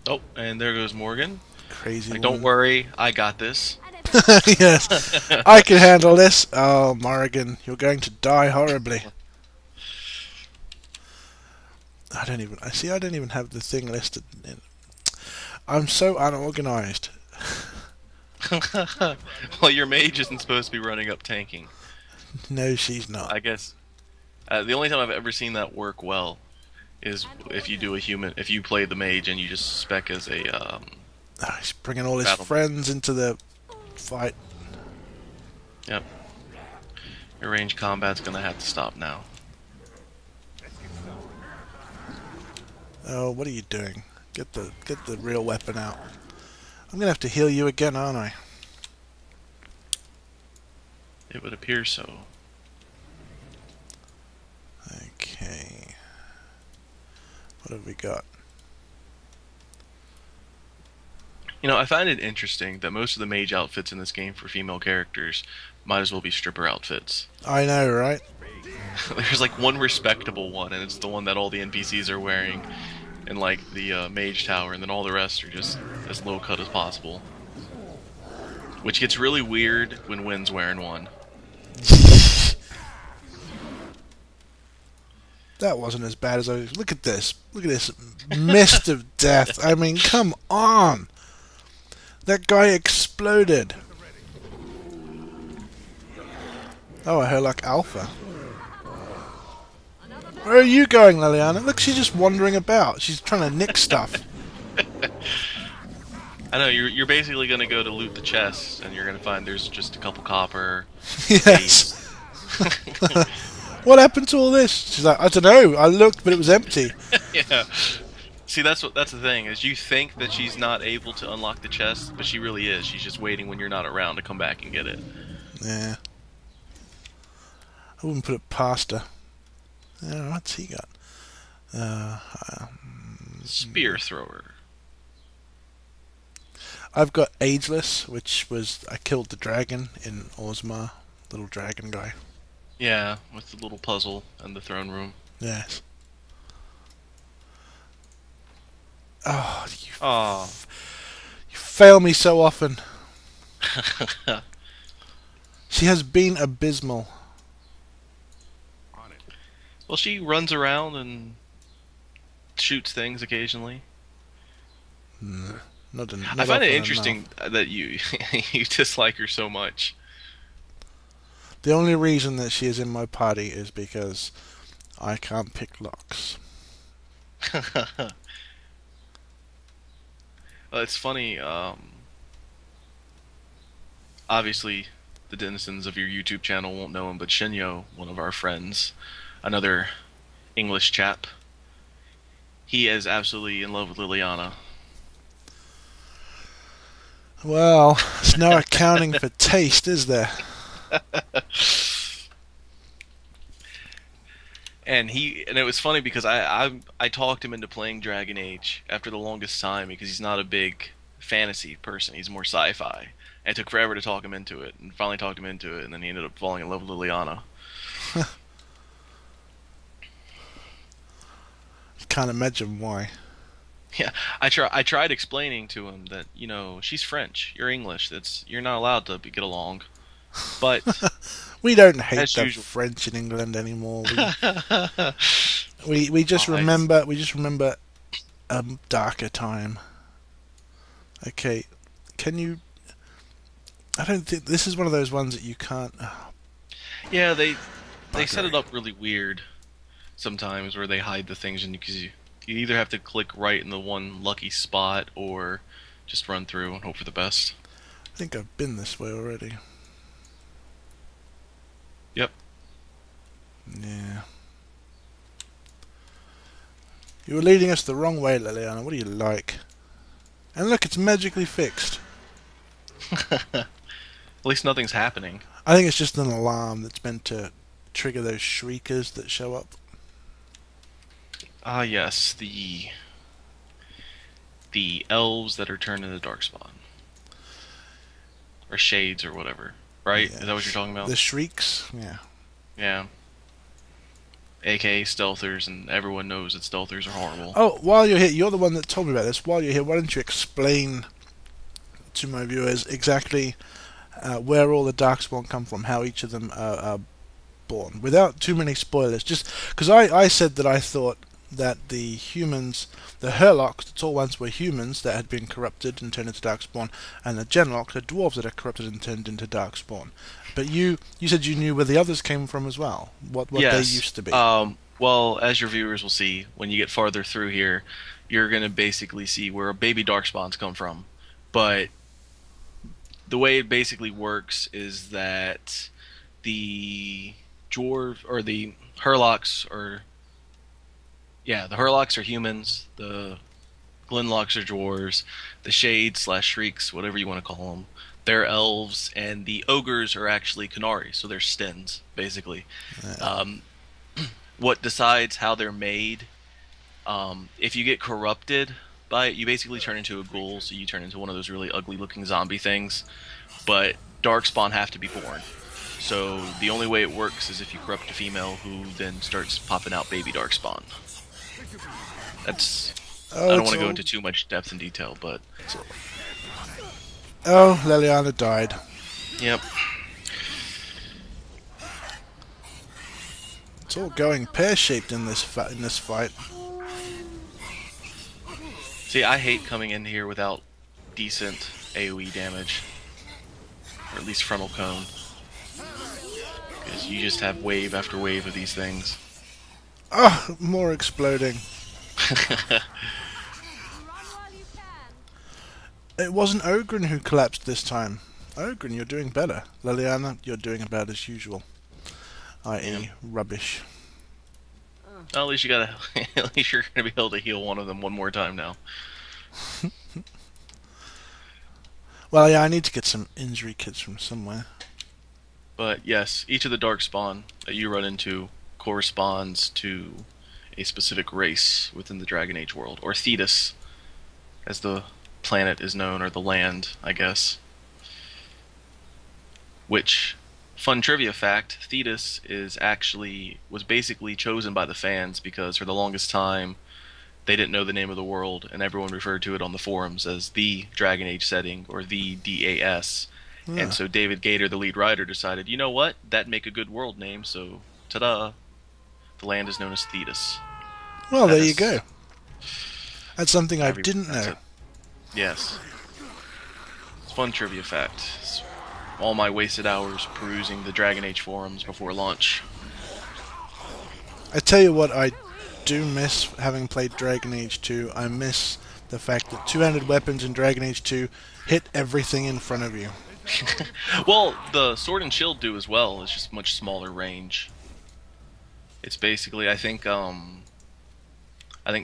Oh, and there goes Morgan. Crazy Like, don't woman. worry, I got this. Yes, I can handle this. Oh, Morrigan, you're going to die horribly. I don't even. I see. I don't even have the thing listed. I'm so unorganized. Well, your mage isn't supposed to be running up tanking. No, she's not. I guess the only time I've ever seen that work well is if you do a human, if you play the mage and you just spec as a He's bringing all his battle mage. friends into the fight. Yep, your range combat's gonna have to stop now. Oh, what are you doing? Get the real weapon out. I'm gonna have to heal you again, aren't I? It would appear so. Okay. What have we got? You know, I find it interesting that most of the mage outfits in this game for female characters might as well be stripper outfits. I know, right? There's like one respectable one, and it's the one that all the NPCs are wearing in like the mage tower, and then all the rest are just as low cut as possible. Which gets really weird when Wynn's wearing one. That wasn't as bad as I. Look at this. Look at this mist of death. I mean, come on. That guy exploded. Oh, I heard like Alpha. Where are you going, Liliana? Look, she's just wandering about. She's trying to nick stuff. I know you're basically gonna go to loot the chest, and you're gonna find there's just a couple copper, some Yes. paste. What happened to all this? She's like, I don't know. I looked, but it was empty. Yeah. See, that's the thing is you think that she's not able to unlock the chest, but she really is. She's just waiting when you're not around to come back and get it. Yeah. I wouldn't put it past her. What's he got? Uh, Spear thrower. I've got Ageless, which was I killed the dragon in Ozma, little dragon guy. Yeah, with the little puzzle and the throne room. Yes. Oh, Oh. you fail me so often. She has been abysmal. Well, she runs around and shoots things occasionally. Mm, I not find it often enough. interesting that you you dislike her so much. The only reason that she is in my party is because I can't pick locks. Well, it's funny. Obviously, the denizens of your YouTube channel won't know him, but Shinyo, one of our friends, another English chap, he is absolutely in love with Liliana. Well, there's no accounting for taste, is there? And it was funny because I talked him into playing Dragon Age after the longest time because he's not a big fantasy person. He's more sci-fi. And it took forever to talk him into it, and finally talked him into it, and then he ended up falling in love with Liliana. Can't imagine why. Yeah, I tried explaining to him that she's French, you're English. You're not allowed to get along. But We don't hate as the usual, French in England anymore. oh, We just remember a darker time. Okay, can you? I don't think this is one of those ones that you can't. Oh, yeah, they set it buggery. up really weird sometimes where they hide the things, and because you either have to click right in the one lucky spot or just run through and hope for the best. I think I've been this way already. Yep. Yeah. You were leading us the wrong way, Liliana. What do you like? And look, it's magically fixed. At least nothing's happening. I think it's just an alarm that's meant to trigger those shriekers that show up. Ah, yes, the elves that are turned into darkspawn or shades or whatever. Right? Is Yeah, that what you're talking about? the shrieks. Yeah. Yeah. aka stealthers, and everyone knows that stealthers are horrible. Oh, while you're here, you're the one that told me about this. While you're here, why don't you explain to my viewers exactly where all the Darkspawn come from, how each of them are born, without too many spoilers. Just because I said that I thought that the humans, the Herlocks, the tall ones, were humans that had been corrupted and turned into Darkspawn, and the Genlocks, the dwarves that are corrupted and turned into Darkspawn. But you said you knew where the others came from as well. What they Yes. used to be. Well, as your viewers will see when you get farther through here, you're gonna basically see where baby darkspawns come from. But the way it basically works is that the dwarf or the Herlocks are the Herlocks are humans. The Glenlocks are dwarves. The Shades slash Shrieks, whatever you want to call them, they're elves, and the ogres are actually Canari, so they're Stins basically. Um, what decides how they're made? If you get corrupted by it, you basically turn into a ghoul, so you turn into one of those really ugly looking zombie things. But darkspawn have to be born. So the only way it works is if you corrupt a female who then starts popping out baby darkspawn. That's I Oh, don't want it's to go all. into too much depth and detail, but Oh, Liliana died. yep. It's all going pear shaped in this fight. See, I hate coming in here without decent AoE damage, or at least frontal cone, because you just have wave after wave of these things. Oh, more exploding. It wasn't Ogren who collapsed this time. Ogren, you're doing better. Liliana, you're doing about as usual, Yeah. i.e., rubbish. Well, at least you gotta. At least you're gonna be able to heal one of them one more time now. Well, yeah, I need to get some injury kits from somewhere. But yes, each of the darkspawn that you run into corresponds to a specific race within the Dragon Age world, or Thetis, as the planet is known, or the land, I guess. Which, fun trivia fact, Thetis was basically chosen by the fans because for the longest time they didn't know the name of the world, and everyone referred to it on the forums as the Dragon Age setting or the DAS. And Ah. so David Gator, the lead writer, decided, you know what, that'd make a good world name. So, ta-da! The land is known as Thetis. Well, That there you has go. That's something I didn't that's know. it. Yes, it's a fun trivia fact. It's all my wasted hours perusing the Dragon Age forums before launch. I tell you what, I do miss having played Dragon Age 2. I miss the fact that two-handed weapons in Dragon Age 2 hit everything in front of you. Well, the sword and shield do as well. It's just much smaller range. It's basically, I think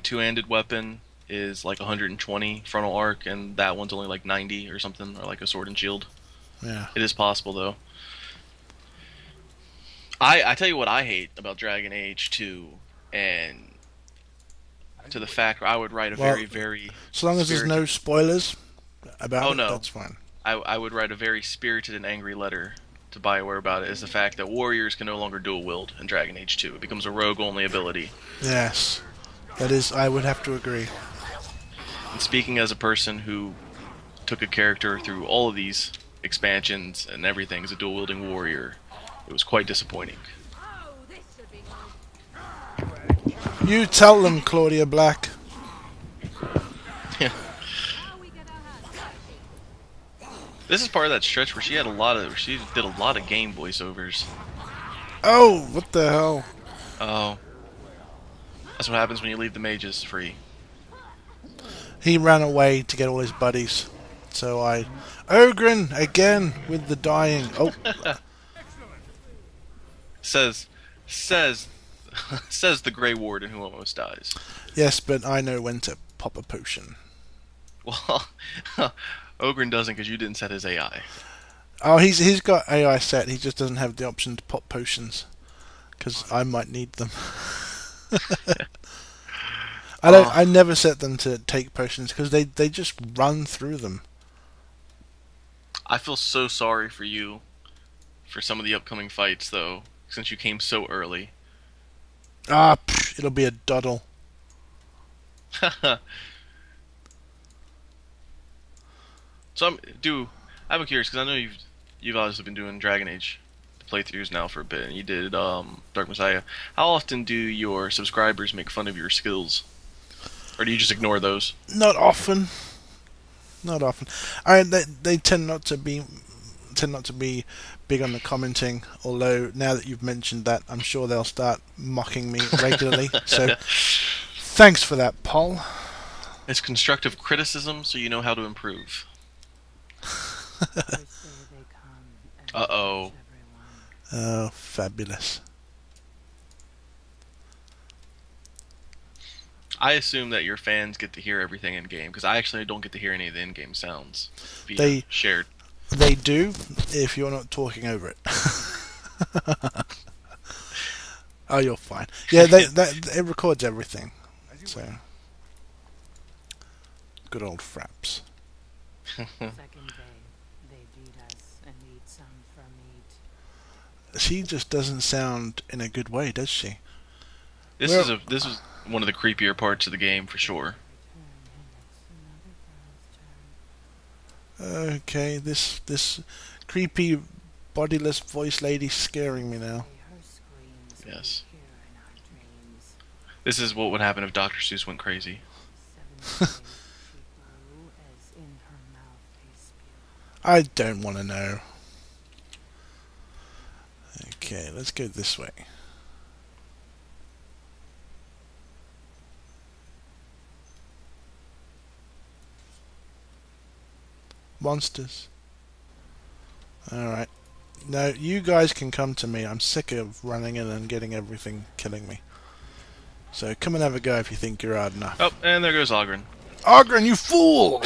two-handed weapon is like 120 frontal arc, and that one's only like 90 or something, or like a sword and shield. Yeah. It is possible though. I tell you what I hate about Dragon Age 2, and to the fact where I would write a Well, very so long as there's no spirited. spoilers about Oh it, no, that's fine. I would write a very spirited and angry letter to Bioware about it. Is the fact that warriors can no longer dual wield in Dragon Age 2. It becomes a rogue only ability. Yes. That is, I would have to agree. And speaking as a person who took a character through all of these expansions and everything as a dual wielding warrior, it was quite disappointing. You tell them, Claudia Black. This is part of that stretch where she did a lot of game voiceovers. Oh, what the hell? Oh, that's what happens when you leave the mages free. He ran away to get all his buddies. So I... Ogren, again, with the dying. Oh, Says, says, says the Grey Warden who almost dies. yes, but I know when to pop a potion. Well, Ogren doesn't because you didn't set his AI. Oh, he's got AI set. He just doesn't have the option to pop potions because I might need them. I don't. Oh, I never set them to take potions because they just run through them. I feel so sorry for you for some of the upcoming fights though, since you came so early. Ah, it'll be a doddle. So I'm curious because I know you've obviously been doing Dragon Age playthroughs now for a bit, and you did Dark Messiah. How often do your subscribers make fun of your skills, or do you just ignore those? Not often. Not often. They tend not to be big on the commenting. Although now that you've mentioned that, I'm sure they'll start mocking me regularly. So thanks for that, Paul. It's constructive criticism, so you know how to improve. Uh oh. Oh, fabulous. I assume that your fans get to hear everything in game because I actually don't get to hear any of the in-game sounds via They shared. they do if you're not talking over it. Oh, you're fine. Yeah, it records everything. So good old Fraps. She just doesn't sound in a good way, does she? Well, This is one of the creepier parts of the game for sure. okay, this creepy bodiless voice lady's scaring me now. Yes. This is what would happen if Dr. Seuss went crazy. I don't want to know. Okay, let's go this way. Monsters. Alright. No, you guys can come to me. I'm sick of running in and getting everything killing me. So come and have a go if you think you're hard enough. Oh, and there goes Ogren. Ogren, you fool!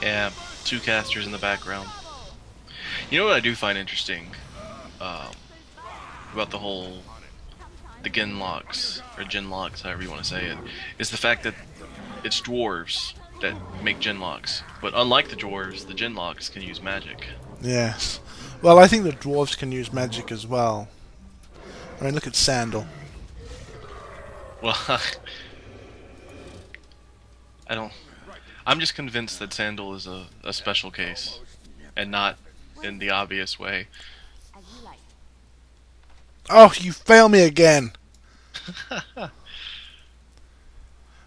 Yeah, two casters in the background. You know what I do find interesting um, about the Genlocks or Genlocks, however you want to say it, is the fact that it's dwarves that make Genlocks. But unlike the dwarves, the Genlocks can use magic. Yes. Well, I think the dwarves can use magic as well. I mean, look at Sandal. Well, I don't. I'm just convinced that Sandal is a special case, and not in the obvious way. Oh, you fail me again!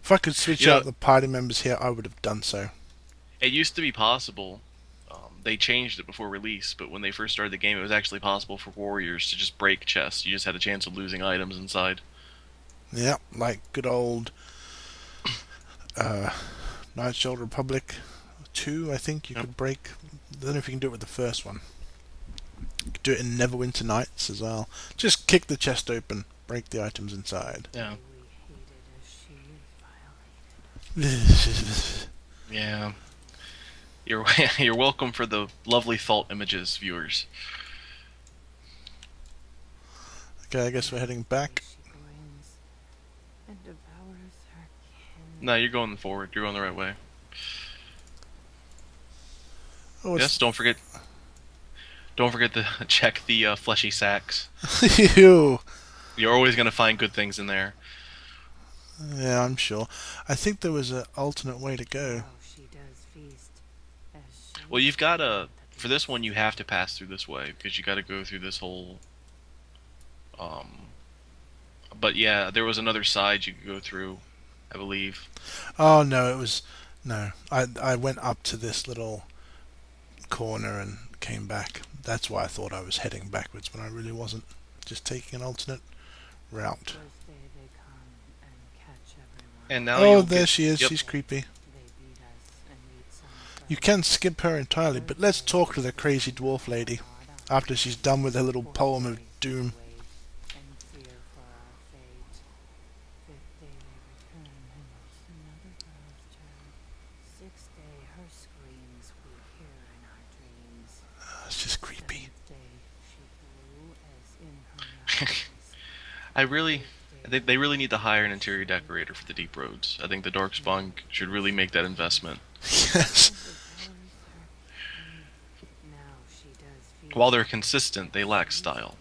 If I could switch You know, out the party members here, I would have done so. it used to be possible. They changed it before release, but when they first started the game, it was actually possible for warriors to just break chests. You just had a chance of losing items inside. Yeah, like good old uh, Knights Old Republic 2, I think you Yep. could break. I don't know if you can do it with the first one. You could do it in Neverwinter Nights as well. Just kick the chest open, break the items inside. Yeah. Yeah. You're you're welcome for the lovely thought images, viewers. Okay, I guess we're heading back. No, you're going forward. You're going the right way. Oh, Yes. Don't forget. Don't forget to check the fleshy sacks. Ew. You're always gonna find good things in there. Yeah, I'm sure. I think there was an alternate way to go. Well, you've got to. For this one, you have to pass through this way because you got to go through this whole. Um. But yeah, there was another side you could go through, I believe. Oh no, it was no. I went up to this little corner and came back. That's why I thought I was heading backwards when I really wasn't. Just taking an alternate route. And now Oh, you'll there get. she is. Yep. She's creepy. You can skip her entirely, but let's talk to the crazy dwarf lady after she's done with her little poem of doom. It's just creepy. I really. They really need to hire an interior decorator for the Deep Roads. I think the Darkspawn should really make that investment. Yes. While they're consistent, they lack style.